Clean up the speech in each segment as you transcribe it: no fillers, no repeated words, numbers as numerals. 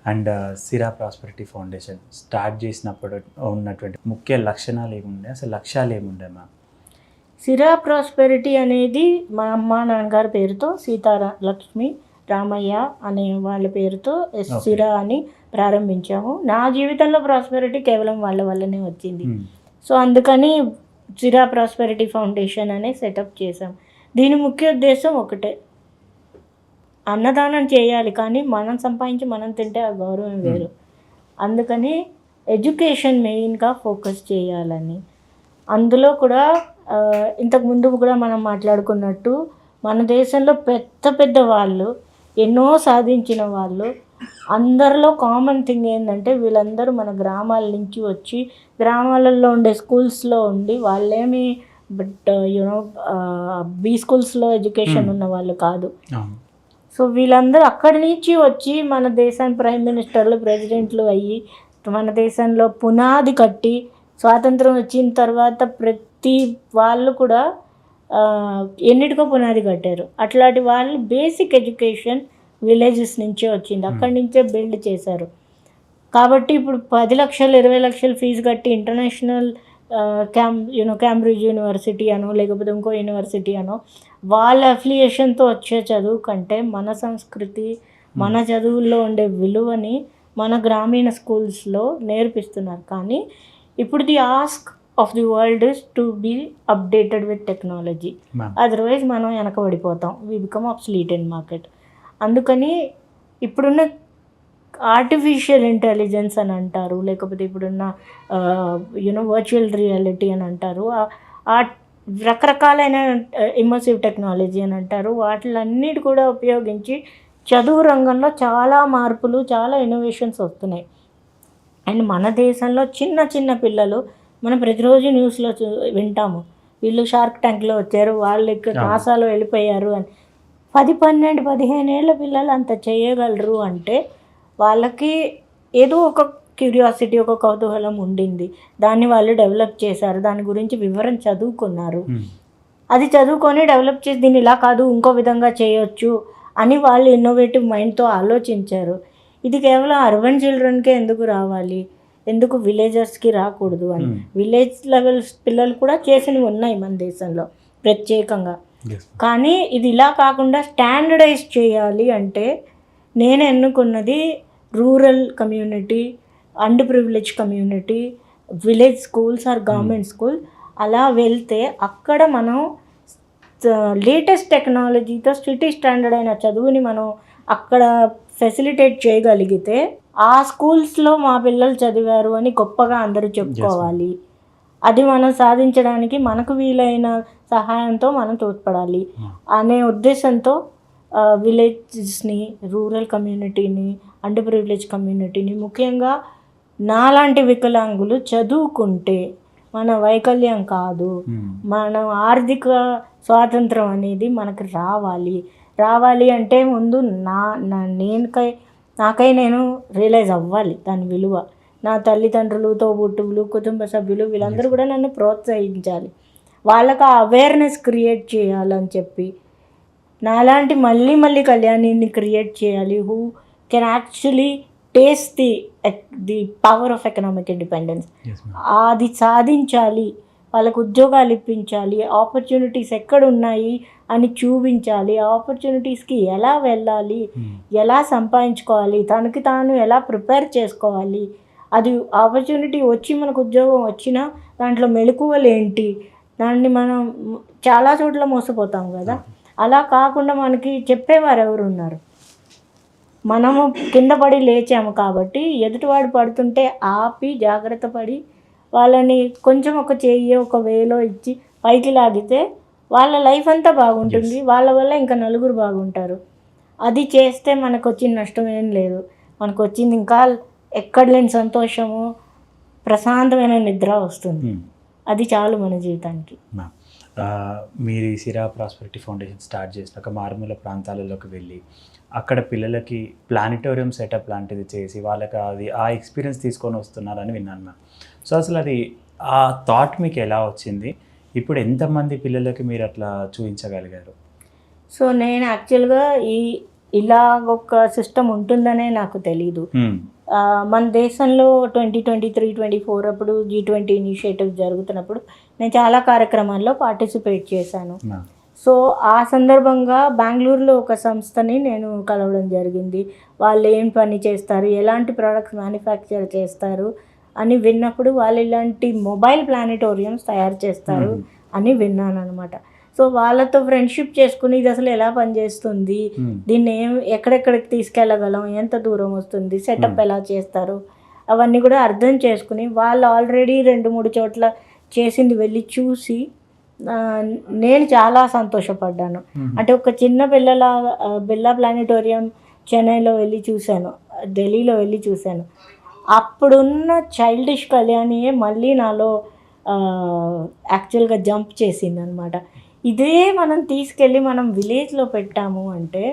And సిరా prosperity foundation start చేసినప్పుడు ఉన్నటువంటి ముఖ్య లక్షణాలు ఏముండే, అసలు లక్ష్యాలు ఏముండే మ్యామ్? సిరా ప్రాస్పెరిటీ అనేది మా అమ్మ నాన్నగారి పేరుతో లక్ష్మి రామయ్య అనే వాళ్ళ పేరుతో సిరా అని ప్రారంభించాము. నా జీవితంలో ప్రాస్పెరిటీ కేవలం వాళ్ళ వల్లనే వచ్చింది. సో అందుకని సిరా ప్రాస్పెరిటీ ఫౌండేషన్ అనే సెటప్ చేసాం. దీని ముఖ్య ఉద్దేశం ఒకటే, అన్నదానం చేయాలి, కానీ మనం సంపాదించి మనం తింటే ఆ గౌరవం వేరు. అందుకని ఎడ్యుకేషన్ మెయిన్గా ఫోకస్ చేయాలని. అందులో కూడా ఇంతకుముందు కూడా మనం మాట్లాడుకున్నట్టు మన దేశంలో పెద్ద పెద్ద వాళ్ళు, ఎన్నో సాధించిన వాళ్ళు, అందరిలో కామన్ థింగ్ ఏంటంటే వీళ్ళందరూ మన గ్రామాల నుంచి వచ్చి గ్రామాలలో ఉండే స్కూల్స్లో ఉండి, వాళ్ళేమి బీ స్కూల్స్లో ఎడ్యుకేషన్ ఉన్న వాళ్ళు కాదు. సో వీళ్ళందరూ అక్కడి నుంచి వచ్చి మన దేశానికి ప్రైమ్ మినిస్టర్లు, ప్రెసిడెంట్లు అయ్యి మన దేశంలో పునాది కట్టి, స్వాతంత్రం వచ్చిన తర్వాత ప్రతి వాళ్ళు కూడా ఎన్నిటికో పునాది కట్టారు. అట్లాంటి వాళ్ళు బేసిక్ ఎడ్యుకేషన్ విలేజెస్ నుంచే వచ్చింది, అక్కడి నుంచే బిల్డ్ చేశారు. కాబట్టి ఇప్పుడు 10 లక్షలు 20 లక్షలు ఫీజు కట్టి ఇంటర్నేషనల్ క్యాంబ్రిడ్జ్ యూనివర్సిటీ అనో లేకపోతే ఇంకో యూనివర్సిటీ అనో వాళ్ళ అఫిలియేషన్తో వచ్చే చదువు కంటే మన సంస్కృతి, మన చదువుల్లో ఉండే విలువని మన గ్రామీణ స్కూల్స్లో నేర్పిస్తున్నారు. కానీ ఇప్పుడు the ask of the world is to be updated with technology. Otherwise మనం వెనకబడిపోతాం, we become obsolete in market. అందుకని ఇప్పుడున్న ఆర్టిఫిషియల్ ఇంటెలిజెన్స్ అని అంటారు, లేకపోతే ఇప్పుడున్న వర్చువల్ రియాలిటీ అని అంటారు, ఆ రకరకాలైన ఇమర్సివ్ టెక్నాలజీ అని అంటారు, వాటిలన్నిటి కూడా ఉపయోగించి చదువు రంగంలో చాలా మార్పులు, చాలా ఇన్నోవేషన్స్ వస్తున్నాయి. అండ్ మన దేశంలో చిన్న చిన్న పిల్లలు, మనం ప్రతిరోజు న్యూస్లో వింటాము, వీళ్ళు షార్క్ ట్యాంక్లో వచ్చారు, వాళ్ళు ఇక్కడ నాసాలో వెళ్ళిపోయారు అని. 10, 12, 15 ఏళ్ళ పిల్లలు అంత చేయగలరు అంటే వాళ్ళకి ఏదో ఒక క్యూరియాసిటీ, ఒక కౌతూహలం ఉండింది, దాన్ని వాళ్ళు డెవలప్ చేశారు, దాని గురించి వివరం చదువుకున్నారు. అది చదువుకొని డెవలప్ చేసి దీన్ని ఇలా కాదు ఇంకో విధంగా చేయొచ్చు అని వాళ్ళు ఇన్నోవేటివ్ మైండ్తో ఆలోచించారు. ఇది కేవలం అర్బన్ చిల్డ్రన్కే ఎందుకు రావాలి, ఎందుకు విలేజర్స్కి రాకూడదు అని విలేజ్ లెవెల్ పిల్లలు కూడా చేసినవి ఉన్నాయి మన దేశంలో ప్రత్యేకంగా. కానీ ఇది ఇలా కాకుండా స్టాండర్డైజ్ చేయాలి అంటే నేను ఎన్నుకున్నది rural community, under privilege community, village schools or government school. అలా వెళ్తే అక్కడ మనం లేటెస్ట్ టెక్నాలజీతో సిటీ స్టాండర్డ్ అయిన చదువుని మనం అక్కడ ఫెసిలిటేట్ చేయగలిగితే ఆ స్కూల్స్లో మా పిల్లలు చదివారు అని గొప్పగా అందరూ చెప్పుకోవాలి. అది మనం సాధించడానికి మనకు వీలైన సహాయంతో మనం తోడ్పడాలి అనే ఉద్దేశంతో విలేజెస్ని, రూరల్ కమ్యూనిటీని, అండర్ ప్రివిలేజ్ కమ్యూనిటీని, ముఖ్యంగా నాలాంటి వికలాంగులు చదువుకుంటే మన వైకల్యం కాదు, మనం ఆర్థిక స్వాతంత్రం అనేది మనకు రావాలి అంటే ముందు నాకై నేను రియలైజ్ అవ్వాలి దాని విలువ. నా తల్లిదండ్రులు, తోబుట్టువులు, కుటుంబ సభ్యులు వీళ్ళందరూ కూడా నన్ను ప్రోత్సహించాలి, వాళ్ళకు ఆ అవేర్నెస్ క్రియేట్ చేయాలని చెప్పి నాలాంటి మళ్ళీ కళ్యాణిని క్రియేట్ చేయాలి, who can actually taste the power of economic independence. అది సాధించాలి, వాళ్ళకు ఉద్యోగాలు ఇప్పించాలి, ఆపర్చునిటీస్ ఎక్కడ ఉన్నాయి అని చూపించాలి, ఆపర్చునిటీస్కి ఎలా వెళ్ళాలి, ఎలా సంపాదించుకోవాలి, తనకి తాను ఎలా ప్రిపేర్ చేసుకోవాలి, అది ఆపర్చునిటీ వచ్చి మనకు ఉద్యోగం వచ్చినా దాంట్లో మెళకువలు ఏంటి, దాన్ని మనం చాలా చోట్ల మోసపోతాం కదా. అలా కాకుండా మనకి చెప్పేవారు ఎవరు ఉన్నారు? మనము కింద పడి లేచాము కాబట్టి ఎదుటివాడు పడుతుంటే ఆపి జాగ్రత్త పడి వాళ్ళని కొంచెం ఒక చెయ్యి ఒక వేలో ఇచ్చి పైకి లాగితే వాళ్ళ లైఫ్ అంతా బాగుంటుంది, వాళ్ళ వల్ల ఇంకా నలుగురు బాగుంటారు. అది చేస్తే మనకు వచ్చిన నష్టం ఏం లేదు, మనకు వచ్చింది ఇంకా ఎక్కడ లేని సంతోషము, ప్రశాంతమైన నిద్ర వస్తుంది. అది చాలు మన జీవితానికి. మీరు ఈ సిరా ప్రాస్పెరిటీ ఫౌండేషన్ స్టార్ట్ చేసినాక మారుమూల ప్రాంతాలలోకి వెళ్ళి అక్కడ పిల్లలకి ప్లానిటోరియం సెటప్ లాంటిది చేసి వాళ్ళకి ఆ ఎక్స్పీరియన్స్ తీసుకొని వస్తున్నారని విన్నాను మ్యామ్. సో అసలు అది ఆ థాట్ మీకు ఎలా వచ్చింది, ఇప్పుడు ఎంతమంది పిల్లలకి మీరు అట్లా చూపించగలిగారు? సో నేను యాక్చువల్గా ఈ ఇలా ఒక సిస్టమ్ ఉంటుందనే నాకు తెలీదు. మన దేశంలో 2023-24 అప్పుడు G20 ఇనిషియేటివ్ జరుగుతున్నప్పుడు నేను చాలా కార్యక్రమాల్లో పార్టిసిపేట్ చేశాను. సో ఆ సందర్భంగా బెంగళూరులో ఒక సంస్థని నేను కలవడం జరిగింది. వాళ్ళు ఏం పని చేస్తారు, ఎలాంటి ప్రోడక్ట్స్ మ్యానుఫ్యాక్చర్ చేస్తారు అని విన్నప్పుడు వాళ్ళు ఇలాంటి మొబైల్ ప్లానిటోరియంస్ తయారు చేస్తారు అని విన్నాను అనమాట. సో వాళ్ళతో ఫ్రెండ్షిప్ చేసుకుని ఇది అసలు ఎలా పనిచేస్తుంది, దీన్ని ఎక్కడెక్కడికి తీసుకెళ్ళగలం, ఎంత దూరం వస్తుంది, సెటప్ ఎలా చేస్తారు, అవన్నీ కూడా అర్థం చేసుకుని వాళ్ళు ఆల్రెడీ 2-3 చోట్ల చేసింది వెళ్ళి చూసి నేను చాలా సంతోషపడ్డాను. అంటే ఒక చిన్న బిర్లా ప్లానిటోరియం చెన్నైలో వెళ్ళి చూశాను, ఢిల్లీలో వెళ్ళి చూశాను. అప్పుడున్న చైల్డిష్ కళ్యాణియే మళ్ళీ నాలో యాక్చువల్గా జంప్ చేసింది అనమాట. ఇదే మనం తీసుకెళ్ళి మనం విలేజ్లో పెట్టాము అంటే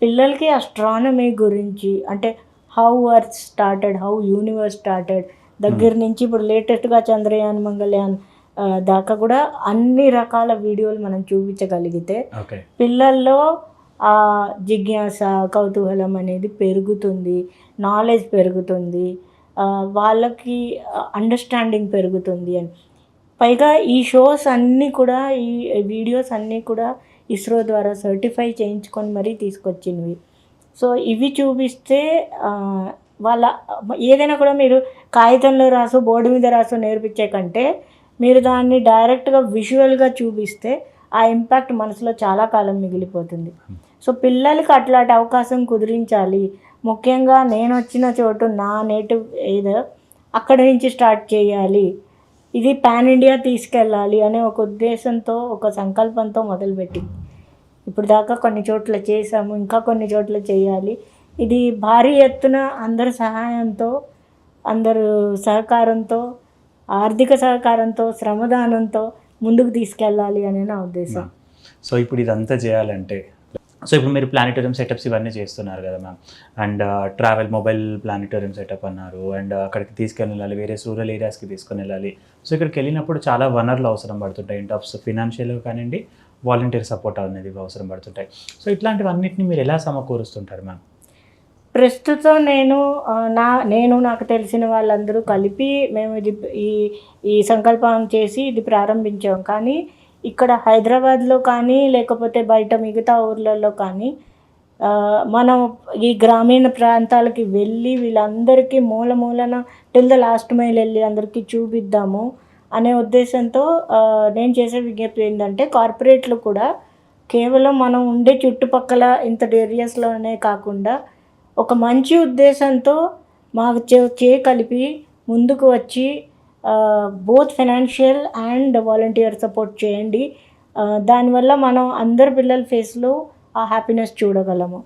పిల్లలకి అస్ట్రానమీ గురించి, అంటే how earth started, how universe started దగ్గర నుంచి ఇప్పుడు లేటెస్ట్గా చంద్రయాన్, మంగళయాన్ దాకా కూడా అన్ని రకాల వీడియోలు మనం చూపించగలిగితే పిల్లల్లో ఆ జిజ్ఞాస, కౌతూహలం అనేది పెరుగుతుంది, నాలెడ్జ్ పెరుగుతుంది, వాళ్ళకి అండర్స్టాండింగ్ పెరుగుతుంది అని. పైగా ఈ షోస్ అన్నీ కూడా, ఈ వీడియోస్ అన్నీ కూడా ఇస్రో ద్వారా సర్టిఫై చేయించుకొని మరీ తీసుకొచ్చినవి. సో ఇవి చూపిస్తే వాళ్ళ ఏదైనా కూడా మీరు కాగితంలో రాసు, బోర్డు మీద రాసు నేర్పించే కంటే మీరు దాన్ని డైరెక్ట్గా విజువల్గా చూపిస్తే ఆ ఇంపాక్ట్ మనసులో చాలా కాలం మిగిలిపోతుంది. సో పిల్లలకి అట్లాంటి అవకాశం కుదిరించాలి. ముఖ్యంగా నేను వచ్చిన చోటు నా నేటివ్ ఏదో అక్కడి నుంచి స్టార్ట్ చేయాలి, ఇది పాన్ ఇండియా తీసుకెళ్ళాలి అనే ఒక ఉద్దేశంతో, ఒక సంకల్పంతో మొదలుపెట్టింది. ఇప్పుడు దాకా కొన్ని చోట్ల చేసాము, ఇంకా కొన్ని చోట్ల చేయాలి. ఇది భారీ ఎత్తున అందరి సహాయంతో, అందరు సహకారంతో, ఆర్థిక సహకారంతో, శ్రమదానంతో ముందుకు తీసుకెళ్ళాలి అనే నా ఉద్దేశం. సో ఇప్పుడు ఇదంతా చేయాలంటే, సో ఇప్పుడు మీరు ప్లానిటోరియం సెటప్స్ ఇవన్నీ చేస్తున్నారు కదా ma'am, and travel mobile planetarium setup అన్నారు, అండ్ అక్కడికి తీసుకొని వెళ్ళాలి, వేరే రూరల్ ఏరియాస్కి తీసుకొని వెళ్ళాలి. సో ఇక్కడికి వెళ్ళినప్పుడు చాలా వనరులు అవసరం పడుతుంటాయి, ఇన్ టర్మ్స్ ఫినాన్షియల్గా కానివ్వండి, వాలంటీర్ సపోర్ట్ అనేది అవసరం పడుతుంటాయి. సో ఇట్లాంటివన్నిటిని మీరు ఎలా సమకూరుస్తుంటారు మ్యామ్? ప్రస్తుతం నాకు తెలిసిన వాళ్ళందరూ కలిపి మేము ఈ సంకల్పం చేసి ఇది ప్రారంభించాం. కానీ ఇక్కడ హైదరాబాద్లో కానీ లేకపోతే బయట మిగతా ఊర్లలో కానీ మనం ఈ గ్రామీణ ప్రాంతాలకి వెళ్ళి వీళ్ళందరికీ మూలన టిల్ ద లాస్ట్ మైల్ వెళ్ళి అందరికీ చూపిద్దాము అనే ఉద్దేశంతో నేను చేసే విజ్ఞప్తి ఏంటంటే, కార్పొరేట్లు కూడా కేవలం మనం ఉండే చుట్టుపక్కల ఇంత ఏరియాస్లోనే కాకుండా ఒక మంచి ఉద్దేశంతో మాకు కలిపి ముందుకు వచ్చి both financial and volunteer support చేయండి. దానివల్ల మనం అందరి పిల్లల ఫేస్లో ఆ హ్యాపీనెస్ చూడగలము.